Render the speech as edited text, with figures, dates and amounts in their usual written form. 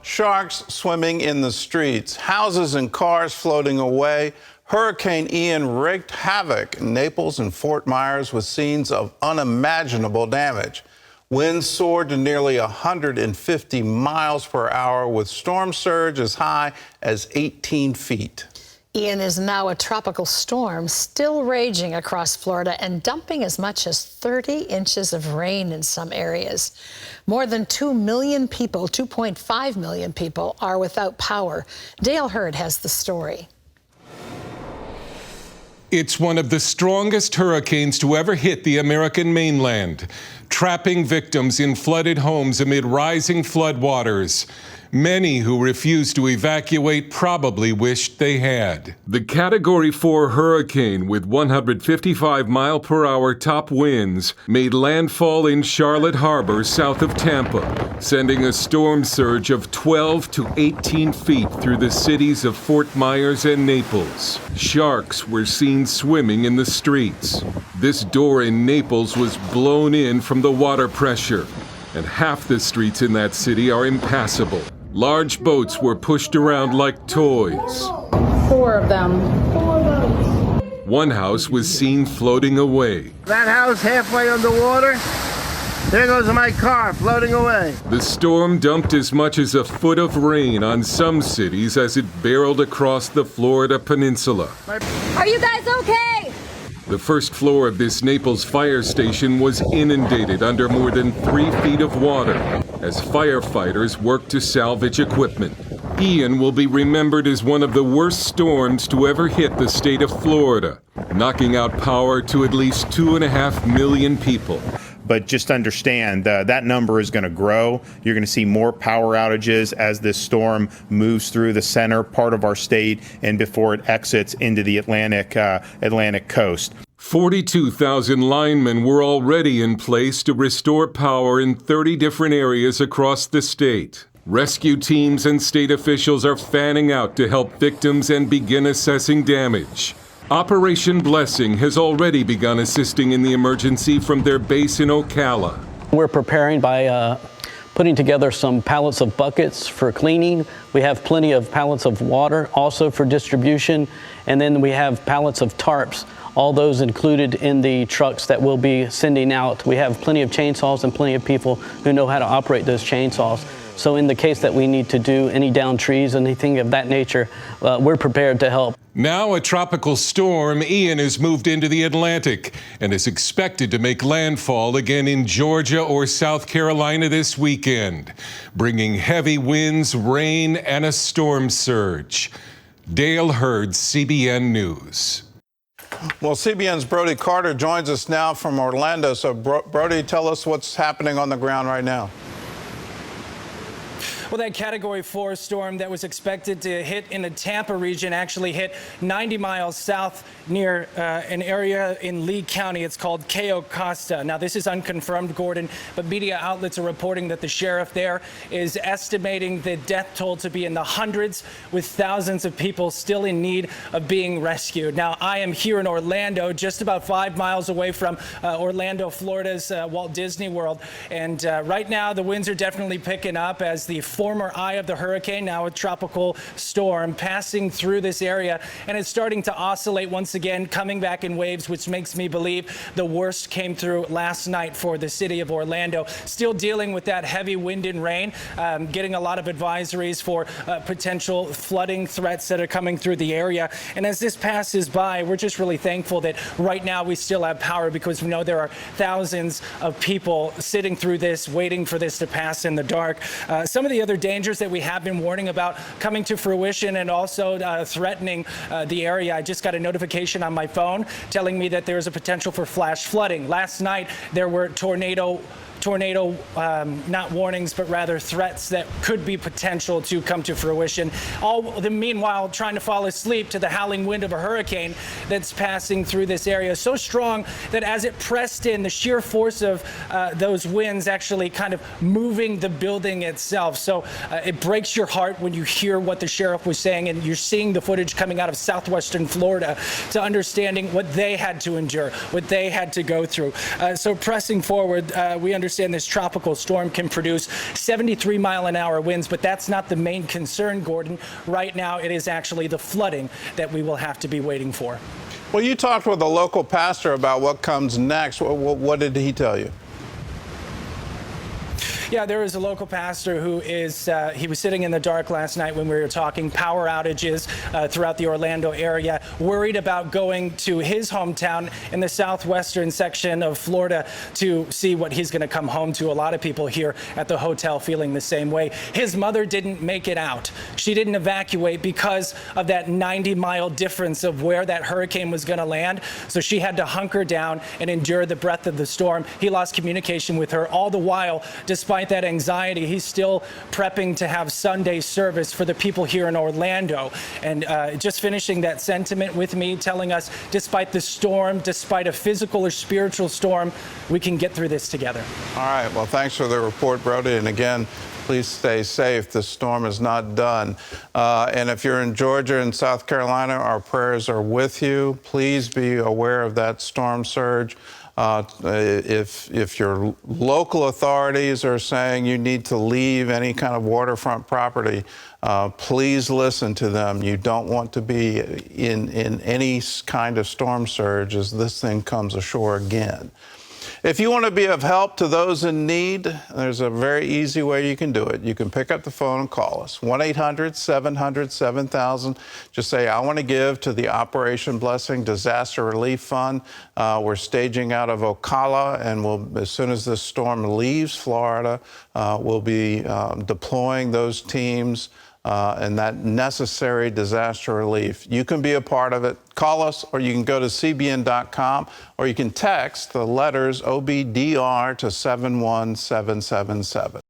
Sharks swimming in the streets, houses and cars floating away. Hurricane Ian wreaked havoc in Naples and Fort Myers with scenes of unimaginable damage. Winds soared to nearly 150 miles per hour with storm surge as high as 18 feet. Ian is now a tropical storm, still raging across Florida and dumping as much as 30 inches of rain in some areas. More than 2 million people, 2.5 million people, are without power. Dale Hurd has the story. It's one of the strongest hurricanes to ever hit the American mainland, trapping victims in flooded homes amid rising floodwaters. Many who refused to evacuate probably wished they had. The Category 4 hurricane with 155-mile-per-hour top winds made landfall in Charlotte Harbor south of Tampa, sending a storm surge of 12 to 18 feet through the cities of Fort Myers and Naples. Sharks were seen swimming in the streets. This door in Naples was blown in from the water pressure, and half the streets in that city are impassable. Large boats were pushed around like toys. 4 of them. One house was seen floating away. That house halfway underwater. There goes my car floating away. The storm dumped as much as a foot of rain on some cities as it barreled across the Florida peninsula. Are you guys okay? The first floor of this Naples fire station was inundated under more than 3 feet of water as firefighters worked to salvage equipment. Ian will be remembered as one of the worst storms to ever hit the state of Florida, knocking out power to at least 2.5 million people. But just understand that number is going to grow. You're going to see more power outages as this storm moves through the center part of our state and before it exits into the Atlantic coast. 42,000 linemen were already in place to restore power in 30 different areas across the state. Rescue teams and state officials are fanning out to help victims and begin assessing damage. Operation Blessing has already begun assisting in the emergency from their base in Ocala. We're preparing by putting together some pallets of buckets for cleaning. We have plenty of pallets of water also for distribution. And then we have pallets of tarps, all those included in the trucks that we'll be sending out. We have plenty of chainsaws and plenty of people who know how to operate those chainsaws. So in the case that we need to do any downed trees, anything of that nature, we're prepared to help. Now a tropical storm, Ian, has moved into the Atlantic and is expected to make landfall again in Georgia or South Carolina this weekend, bringing heavy winds, rain, and a storm surge. Dale Hurd, CBN News. Well, CBN's Brody Carter joins us now from Orlando. So, Brody, tell us what's happening on the ground right now. Well, that Category 4 storm that was expected to hit in the Tampa region actually hit 90 miles south near an area in Lee County. It's called Cayo Costa. Now, this is unconfirmed, Gordon, but media outlets are reporting that the sheriff there is estimating the death toll to be in the hundreds, with thousands of people still in need of being rescued. Now, I am here in Orlando, just about 5 miles away from Orlando, Florida's Walt Disney World. And right now, the winds are definitely picking up as the former eye of the hurricane, now a tropical storm, passing through this area, and it's starting to oscillate once again, coming back in waves, which makes me believe the worst came through last night for the city of Orlando. Still dealing with that heavy wind and rain, getting a lot of advisories for potential flooding threats that are coming through the area. And as this passes by, we're just really thankful that right now we still have power, because we know there are thousands of people sitting through this, waiting for this to pass in the dark. Some of the other dangers that we have been warning about coming to fruition and also threatening the area. I just got a notification on my phone telling me that there's a potential for flash flooding. Last night, there were tornado, not warnings, but rather threats that could be potential to come to fruition. All the meanwhile, trying to fall asleep to the howling wind of a hurricane that's passing through this area. So strong that as it pressed in, the sheer force of those winds actually kind of moving the building itself. So it breaks your heart when you hear what the sheriff was saying, and you're seeing the footage coming out of southwestern Florida to understanding what they had to endure, what they had to go through. So pressing forward, we understand understand this tropical storm can produce 73-mile-an-hour winds, but that's not the main concern, Gordon. Right now, it is actually the flooding that we will have to be waiting for. Well, you talked with a local pastor about what comes next. What did he tell you? Yeah, there is a local pastor who is, he was sitting in the dark last night when we were talking power outages throughout the Orlando area, worried about going to his hometown in the southwestern section of Florida to see what he's going to come home to. A lot of people here at the hotel feeling the same way. His mother didn't make it out. She didn't evacuate because of that 90-mile difference of where that hurricane was going to land. So she had to hunker down and endure the breath of the storm. He lost communication with her. All the while, despite that anxiety, he's still prepping to have Sunday service for the people here in Orlando. And just finishing that sentiment with me, telling us, despite the storm, despite a physical or spiritual storm, we can get through this together. All right. Well, thanks for the report, Brody. And again, please stay safe. The storm is not done. And if you're in Georgia and South Carolina, our prayers are with you. Please be aware of that storm surge. If your local authorities are saying you need to leave any kind of waterfront property, please listen to them. You don't want to be in any kind of storm surge as this thing comes ashore again. If you want to be of help to those in need, there's a very easy way you can do it. You can pick up the phone and call us, 1-800-700-7000. Just say, I want to give to the Operation Blessing Disaster Relief Fund. We're staging out of Ocala, and as soon as this storm leaves Florida, we'll be deploying those teams and that necessary disaster relief. You can be a part of it. Call us, or you can go to cbn.com, or you can text the letters OBDR to 71777.